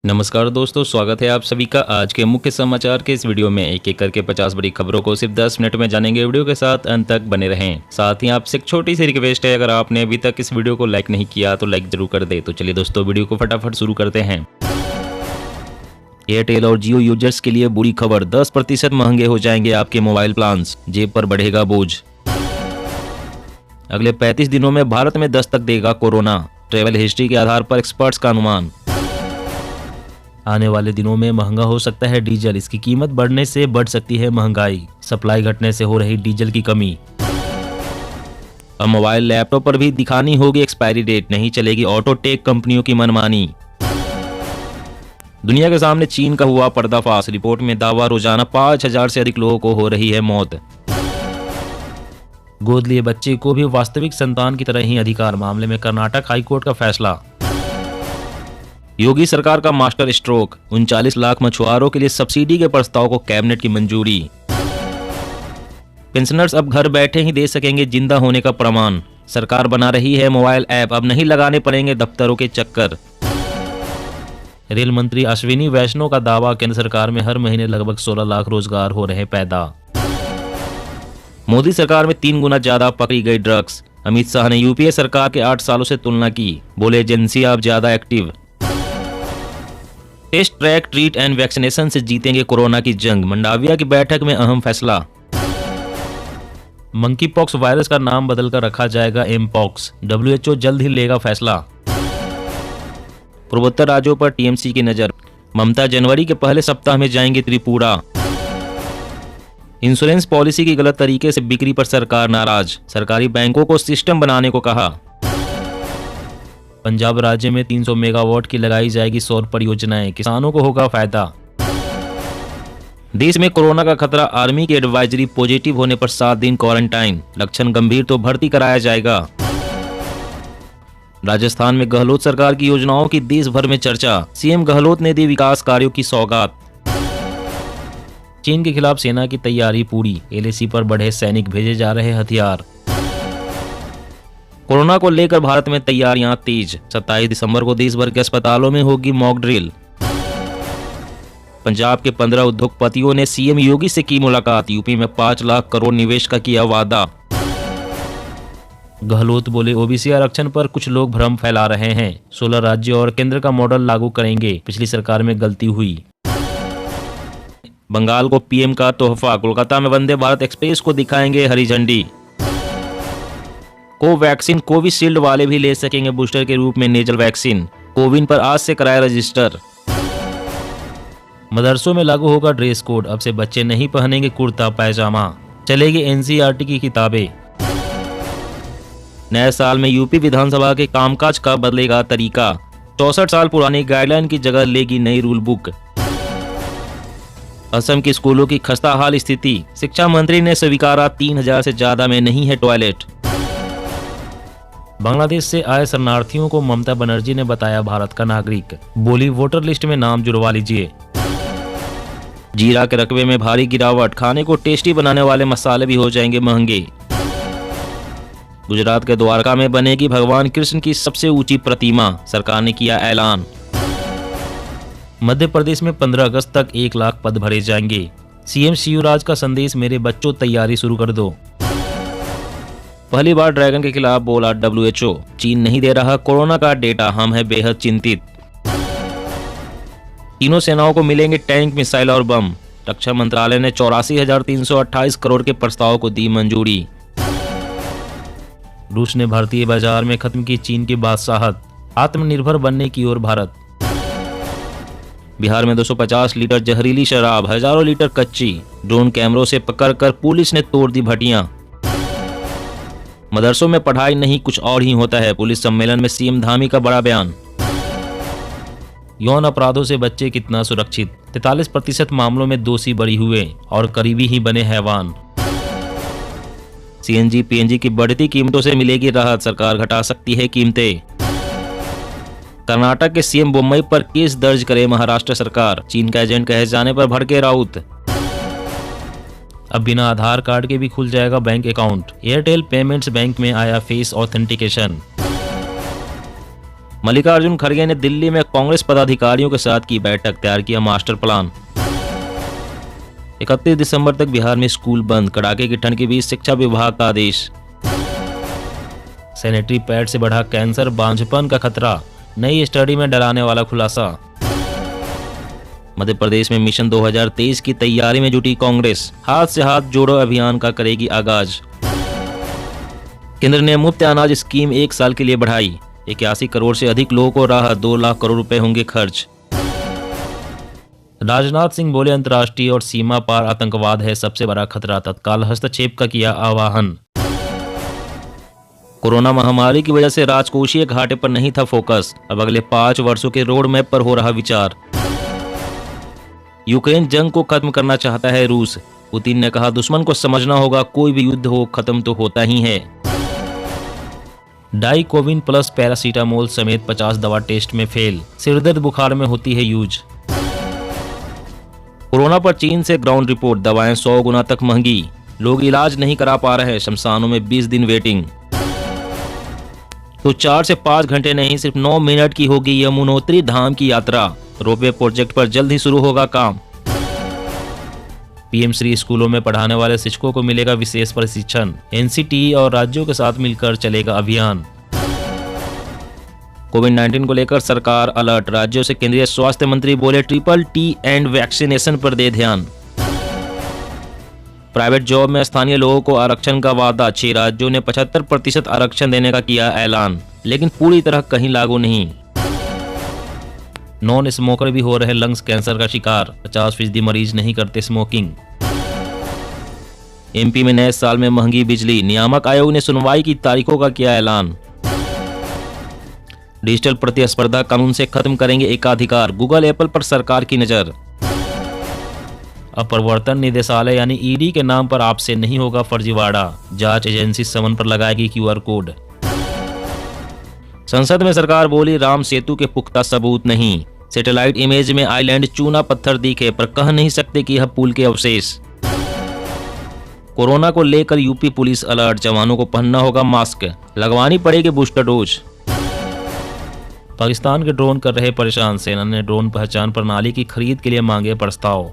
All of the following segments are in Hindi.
नमस्कार दोस्तों, स्वागत है आप सभी का आज के मुख्य समाचार के इस वीडियो में। एक एक करके 50 बड़ी खबरों को सिर्फ 10 मिनट में जानेंगे। वीडियो के साथ अंत तक बने रहें। साथ ही आपसे एक छोटी सी रिक्वेस्ट है, अगर आपने अभी तक इस वीडियो को लाइक नहीं किया तो लाइक जरूर कर दे। तो चलिए दोस्तों, वीडियो को फटाफट शुरू करते हैं। एयरटेल और जियो यूजर्स के लिए बुरी खबर, 10% महंगे हो जाएंगे आपके मोबाइल प्लान्स, जेब पर बढ़ेगा बोझ। अगले 35 दिनों में भारत में दस्तक देगा कोरोना, ट्रैवल हिस्ट्री के आधार पर एक्सपर्ट्स का अनुमान। आने वाले दिनों में महंगा हो सकता है डीजल, इसकी कीमत बढ़ने से बढ़ सकती है महंगाई, सप्लाई घटने से हो रही डीजल की कमी। अब मोबाइल लैपटॉप पर भी दिखानी होगी एक्सपायरी डेट, नहीं चलेगी ऑटो टेक कंपनियों की मनमानी। दुनिया के सामने चीन का हुआ पर्दाफाश, रिपोर्ट में दावा रोजाना 5000 से अधिक लोगों को हो रही है मौत। गोद लिए बच्चे को भी वास्तविक संतान की तरह ही अधिकार, मामले में कर्नाटक हाईकोर्ट का फैसला। योगी सरकार का मास्टर स्ट्रोक, 39 लाख मछुआरों के लिए सब्सिडी के प्रस्ताव को कैबिनेट की मंजूरी। पेंशनर्स अब घर बैठे ही दे सकेंगे जिंदा होने का प्रमाण, सरकार बना रही है मोबाइल ऐप, अब नहीं लगाने पड़ेंगे दफ्तरों के चक्कर। रेल मंत्री अश्विनी वैष्णव का दावा, केंद्र सरकार में हर महीने लगभग 16 लाख रोजगार हो रहे पैदा। मोदी सरकार में 3 गुना ज्यादा पकड़ी गई ड्रग्स, अमित शाह ने यूपीए सरकार के 8 सालों से तुलना की, बोले एजेंसी अब ज्यादा active. Test, track, treat and vaccination से जीतेंगे कोरोना की जंग, मंडाविया की बैठक में अहम फैसला। मंकी पॉक्स वायरस का नाम बदलकर रखा जाएगा एम पॉक्स, WHO जल्द ही लेगा फैसला। पूर्वोत्तर राज्यों पर टीएमसी की नजर, ममता जनवरी के पहले सप्ताह में जाएंगे त्रिपुरा। इंश्योरेंस पॉलिसी की गलत तरीके से बिक्री पर सरकार नाराज, सरकारी बैंकों को सिस्टम बनाने को कहा। पंजाब राज्य में 300 मेगावाट की लगाई जाएगी सौर परियोजनाएं, किसानों को होगा फायदा। देश में कोरोना का खतरा, आर्मी की एडवाइजरी, पॉजिटिव होने पर 7 दिन क्वारंटाइन, लक्षण गंभीर तो भर्ती कराया जाएगा। राजस्थान में गहलोत सरकार की योजनाओं की देश भर में चर्चा, सीएम गहलोत ने दी विकास कार्यों की सौगात। चीन के खिलाफ सेना की तैयारी पूरी, LAC पर बढ़े सैनिक, भेजे जा रहे हथियार। कोरोना को लेकर भारत में तैयारियां तेज, 27 दिसंबर को देश भर के अस्पतालों में होगी मॉक ड्रिल। पंजाब के 15 उद्योगपतियों ने सीएम योगी से की मुलाकात, यूपी में 5 लाख करोड़ निवेश का किया वादा। गहलोत बोले, ओबीसी आरक्षण पर कुछ लोग भ्रम फैला रहे हैं, 16 राज्य और केंद्र का मॉडल लागू करेंगे, पिछली सरकार में गलती हुई। बंगाल को पीएम का तोहफा, कोलकाता में वंदे भारत एक्सप्रेस को दिखाएंगे हरी झंडी। कोवैक्सीन, कोविशील्ड वाले भी ले सकेंगे बूस्टर के रूप में नेजल वैक्सीन, कोविन पर आज से कराया रजिस्टर। मदरसों में लागू होगा ड्रेस कोड, अब से बच्चे नहीं पहनेंगे कुर्ता पैजामा, चलेगी एनसीईआरटी की किताबें। नए साल में यूपी विधानसभा के कामकाज का बदलेगा तरीका, 64 साल पुरानी गाइडलाइन की जगह लेगी नई रूल बुक। असम के स्कूलों की खस्ताहाल स्थिति, शिक्षा मंत्री ने स्वीकारा 3000 से ज्यादा में नहीं है टॉयलेट। बांग्लादेश से आए शरणार्थियों को ममता बनर्जी ने बताया भारत का नागरिक, बोली वोटर लिस्ट में नाम जुड़वा लीजिए। जीरा के रकबे में भारी गिरावट, खाने को टेस्टी बनाने वाले मसाले भी हो जाएंगे महंगे। गुजरात के द्वारका में बनेगी भगवान कृष्ण की सबसे ऊंची प्रतिमा, सरकार ने किया ऐलान। मध्य प्रदेश में 15 अगस्त तक 1 लाख पद भरे जाएंगे, सीएम शिवराज का संदेश, मेरे बच्चों तैयारी शुरू कर दो। पहली बार ड्रैगन के खिलाफ बोला WHO, चीन नहीं दे रहा कोरोना का डेटा, हम हैं बेहद चिंतित। तीनों सेनाओं को मिलेंगे टैंक, मिसाइल और बम, रक्षा मंत्रालय ने 84,328 करोड़ के प्रस्ताव को दी मंजूरी। रूस ने भारतीय बाजार में खत्म की चीन की बादशाहत, आत्मनिर्भर बनने की ओर भारत। बिहार में 250 लीटर जहरीली शराब, हजारों लीटर कच्ची, ड्रोन कैमरों से पकड़कर पुलिस ने तोड़ दी भट्टियां। मदरसों में पढ़ाई नहीं कुछ और ही होता है, पुलिस सम्मेलन में सीएम धामी का बड़ा बयान। यौन अपराधों से बच्चे कितना सुरक्षित, 43% मामलों में दोषी बरी हुए और करीबी ही बने हैवान। CNG PNG की बढ़ती कीमतों से मिलेगी राहत, सरकार घटा सकती है कीमतें। कर्नाटक के सीएम मुंबई पर केस दर्ज करे महाराष्ट्र सरकार, चीन का एजेंट कहे जाने पर भड़के राउत। अब बिना आधार कार्ड के भी खुल जाएगा bank account, Airtel payments bank में आया फेस ऑथेंटिकेशन। मल्लिकार्जुन खड़गे ने दिल्ली में कांग्रेस पदाधिकारियों के साथ की बैठक, तैयार किया मास्टर प्लान। 31 दिसंबर तक बिहार में स्कूल बंद, कड़ाके की ठंड के बीच शिक्षा विभाग का आदेश। सैनिटरी पैड से बढ़ा कैंसर, बांझपन का खतरा, नई स्टडी में डराने वाला खुलासा। मध्य प्रदेश में मिशन 2023 की तैयारी में जुटी कांग्रेस, हाथ से हाथ जोड़ो अभियान का करेगी आगाज। केंद्र ने मुफ्त अनाज स्कीम 1 साल के लिए बढ़ाई, 81 करोड़ से अधिक लोगों को राहत, 2 लाख करोड़ रुपए होंगे खर्च। राजनाथ सिंह बोले अंतर्राष्ट्रीय और सीमा पार आतंकवाद है सबसे बड़ा खतरा, तत्काल हस्तक्षेप का किया आह्वान। कोरोना महामारी की वजह से राजकोषीय घाटे पर नहीं था फोकस, अब अगले 5 वर्षों के रोड मैप पर हो रहा विचार। यूक्रेन जंग को खत्म करना चाहता है रूस, पुतिन ने कहा दुश्मन को समझना होगा, कोई भी युद्ध हो खत्म तो होता ही है। डाइकोविन प्लस पैरासीटामोल समेत 50 दवा टेस्ट में फेल, सिरदर्द बुखार में होती है यूज। कोरोना पर चीन से ग्राउंड रिपोर्ट, दवाएं 100 गुना तक महंगी, लोग इलाज नहीं करा पा रहे, शमशानों में 20 दिन वेटिंग। तो 4 से 5 घंटे नहीं, सिर्फ 9 मिनट की होगी यमुनोत्री धाम की यात्रा, रोपवे प्रोजेक्ट पर जल्द ही शुरू होगा काम। पीएम श्री स्कूलों में पढ़ाने वाले शिक्षकों को मिलेगा विशेष प्रशिक्षण, एनसीटीई और राज्यों के साथ मिलकर चलेगा अभियान। कोविड-19 को लेकर सरकार अलर्ट, राज्यों से केंद्रीय स्वास्थ्य मंत्री बोले TTT एंड वैक्सीनेशन पर दे ध्यान। प्राइवेट जॉब में स्थानीय लोगों को आरक्षण का वादा, 6 राज्यों ने 75% आरक्षण देने का किया ऐलान, लेकिन पूरी तरह कहीं लागू नहीं। नॉन स्मोकर भी हो रहे लंग्स कैंसर का शिकार, 50% मरीज नहीं करते स्मोकिंग। एमपी में नए साल में महंगी बिजली, नियामक आयोग ने सुनवाई की तारीखों का किया ऐलान। डिजिटल प्रतिस्पर्धा कानून से खत्म करेंगे एकाधिकार, गूगल एप्पल पर सरकार की नजर। अब प्रवर्तन निदेशालय यानी ईडी के नाम पर आपसे नहीं होगा फर्जीवाड़ा, जांच एजेंसी समन पर लगाएगी QR कोड। संसद में सरकार बोली राम सेतु के पुख्ता सबूत नहीं, सैटेलाइट इमेज में आइलैंड चूना पत्थर दिखे पर कह नहीं सकते कि यह पुल के अवशेष। कोरोना को लेकर यूपी पुलिस अलर्ट, जवानों को पहनना होगा मास्क, लगवानी पड़ेगी बूस्टर डोज। पाकिस्तान के ड्रोन कर रहे परेशान, सेना ने ड्रोन पहचान प्रणाली की खरीद के लिए मांगे प्रस्ताव।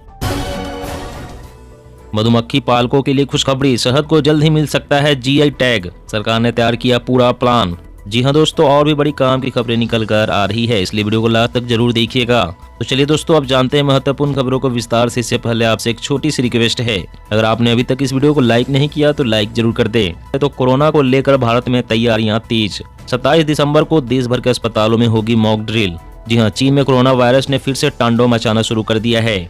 मधुमक्खी पालकों के लिए खुशखबरी, शहद को जल्द ही मिल सकता है GI टैग, सरकार ने तैयार किया पूरा प्लान। जी हाँ दोस्तों, और भी बड़ी काम की खबरें निकल कर आ रही है, इसलिए वीडियो को लास्ट तक जरूर देखिएगा। तो चलिए दोस्तों, अब जानते हैं महत्वपूर्ण खबरों को विस्तार से। इससे पहले आपसे एक छोटी सी रिक्वेस्ट है, अगर आपने अभी तक इस वीडियो को लाइक नहीं किया तो लाइक जरूर कर दें। तो कोरोना को लेकर भारत में तैयारियां तेज, 27 दिसंबर को देश भर के अस्पतालों में होगी मॉक ड्रिल। जी हाँ, चीन में कोरोना वायरस ने फिर से तांडव मचाना शुरू कर दिया है।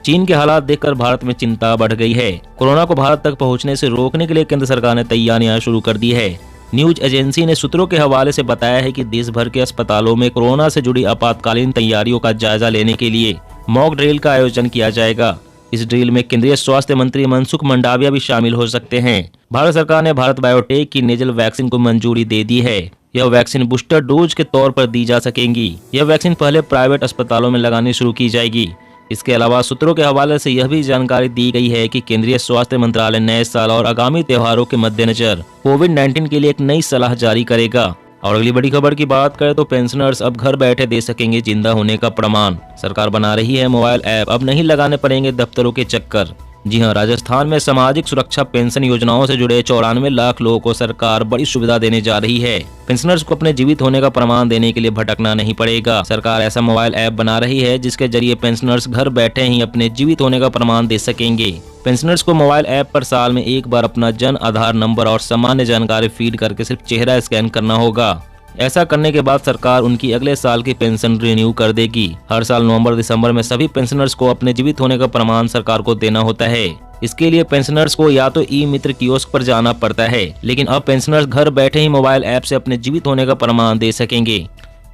चीन के हालात देखकर भारत में चिंता बढ़ गई है। कोरोना को भारत तक पहुंचने से रोकने के लिए केंद्र सरकार ने तैयारियां शुरू कर दी है। न्यूज एजेंसी ने सूत्रों के हवाले से बताया है कि देश भर के अस्पतालों में कोरोना से जुड़ी आपातकालीन तैयारियों का जायजा लेने के लिए मॉक ड्रिल का आयोजन किया जाएगा। इस ड्रिल में केंद्रीय स्वास्थ्य मंत्री मनसुख मंडाविया भी शामिल हो सकते हैं। भारत सरकार ने भारत बायोटेक की नेजल वैक्सीन को मंजूरी दे दी है। यह वैक्सीन बूस्टर डोज के तौर पर दी जा सकेंगी। यह वैक्सीन पहले प्राइवेट अस्पतालों में लगानी शुरू की जाएगी। इसके अलावा सूत्रों के हवाले से यह भी जानकारी दी गई है कि केंद्रीय स्वास्थ्य मंत्रालय नए साल और आगामी त्योहारों के मद्देनजर कोविड-19 के लिए एक नई सलाह जारी करेगा। और अगली बड़ी खबर की बात करें तो पेंशनर्स अब घर बैठे दे सकेंगे जिंदा होने का प्रमाण। सरकार बना रही है मोबाइल ऐप, अब नहीं लगाने पड़ेंगे दफ्तरों के चक्कर। जी हां, राजस्थान में सामाजिक सुरक्षा पेंशन योजनाओं से जुड़े 94 लाख लोगों को सरकार बड़ी सुविधा देने जा रही है। पेंशनर्स को अपने जीवित होने का प्रमाण देने के लिए भटकना नहीं पड़ेगा। सरकार ऐसा मोबाइल ऐप बना रही है जिसके जरिए पेंशनर्स घर बैठे ही अपने जीवित होने का प्रमाण दे सकेंगे। पेंशनर्स को मोबाइल ऐप पर साल में एक बार अपना जन आधार नंबर और सामान्य जानकारी फीड करके सिर्फ चेहरा स्कैन करना होगा। ऐसा करने के बाद सरकार उनकी अगले साल की पेंशन रिन्यू कर देगी। हर साल नवंबर दिसंबर में सभी पेंशनर्स को अपने जीवित होने का प्रमाण सरकार को देना होता है। इसके लिए पेंशनर्स को या तो ई मित्र कियोस्क पर जाना पड़ता है, लेकिन अब पेंशनर्स घर बैठे ही मोबाइल ऐप से अपने जीवित होने का प्रमाण दे सकेंगे।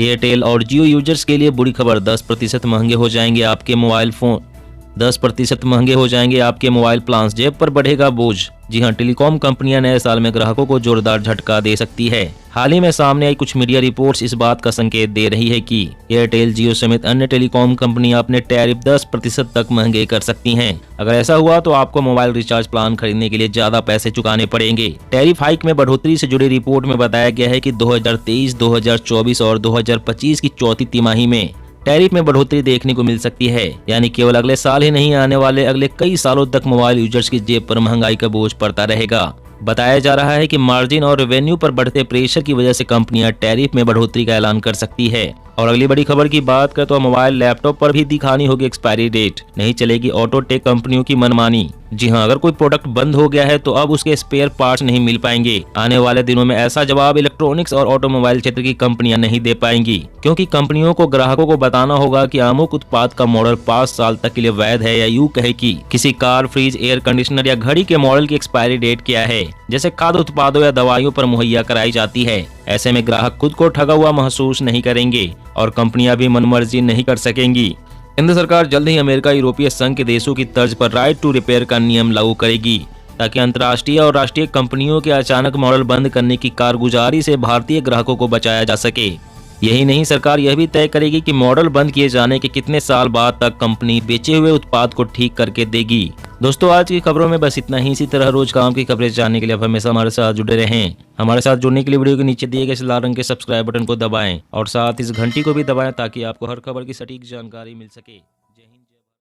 एयरटेल और जियो यूजर्स के लिए बुरी खबर, 10% महंगे हो जाएंगे आपके मोबाइल फोन। 10% महंगे हो जाएंगे आपके मोबाइल प्लान्स, जेब पर बढ़ेगा बोझ। जी हां, टेलीकॉम कंपनियां नए साल में ग्राहकों को जोरदार झटका दे सकती है। हाल ही में सामने आई कुछ मीडिया रिपोर्ट्स इस बात का संकेत दे रही है कि एयरटेल, जियो समेत अन्य टेलीकॉम कंपनियां अपने टैरिफ 10% तक महंगे कर सकती हैं। अगर ऐसा हुआ तो आपको मोबाइल रिचार्ज प्लान खरीदने के लिए ज्यादा पैसे चुकाने पड़ेंगे। टैरिफ हाइक में बढ़ोतरी से जुड़ी रिपोर्ट में बताया गया है कि 2023, 2024 और 2025 की चौथी तिमाही में टैरिफ में बढ़ोतरी देखने को मिल सकती है। यानी केवल अगले साल ही नहीं, आने वाले अगले कई सालों तक मोबाइल यूजर्स की जेब पर महंगाई का बोझ पड़ता रहेगा। बताया जा रहा है कि मार्जिन और रेवेन्यू पर बढ़ते प्रेशर की वजह से कंपनियां टैरिफ में बढ़ोतरी का ऐलान कर सकती है। और अगली बड़ी खबर की बात करें तो मोबाइल लैपटॉप पर भी दिखानी होगी एक्सपायरी डेट, नहीं चलेगी ऑटो टेक कंपनियों की मनमानी। जी हां, अगर कोई प्रोडक्ट बंद हो गया है तो अब उसके स्पेयर पार्ट्स नहीं मिल पाएंगे। आने वाले दिनों में ऐसा जवाब इलेक्ट्रॉनिक्स और ऑटोमोबाइल क्षेत्र की कंपनियां नहीं दे पाएंगी, क्योंकि कंपनियों को ग्राहकों को बताना होगा कि अमुक उत्पाद का मॉडल 5 साल तक के लिए वैध है, या यूं कहे कि किसी कार, फ्रिज, एयर कंडीशनर या घड़ी के मॉडल की एक्सपायरी डेट क्या है, जैसे खाद्य उत्पादों या दवाइयों पर मुहैया कराई जाती है। ऐसे में ग्राहक खुद को ठगा हुआ महसूस नहीं करेंगे और कंपनियां भी मनमर्जी नहीं कर सकेंगी। केंद्र सरकार जल्द ही अमेरिका, यूरोपीय संघ के देशों की तर्ज पर राइट टू रिपेयर का नियम लागू करेगी, ताकि अंतर्राष्ट्रीय और राष्ट्रीय कंपनियों के अचानक मॉडल बंद करने की कारगुजारी से भारतीय ग्राहकों को बचाया जा सके। यही नहीं, सरकार यह भी तय करेगी कि मॉडल बंद किए जाने के कितने साल बाद तक कंपनी बेचे हुए उत्पाद को ठीक करके देगी। दोस्तों, आज की खबरों में बस इतना ही। इसी तरह रोज काम की खबरें जानने के लिए आप हमेशा हमारे साथ जुड़े रहें। हमारे साथ जुड़ने के लिए वीडियो के नीचे दिए गए लाल रंग के सब्सक्राइब बटन को दबाएं और साथ इस घंटी को भी दबाएं, ताकि आपको हर खबर की सटीक जानकारी मिल सके।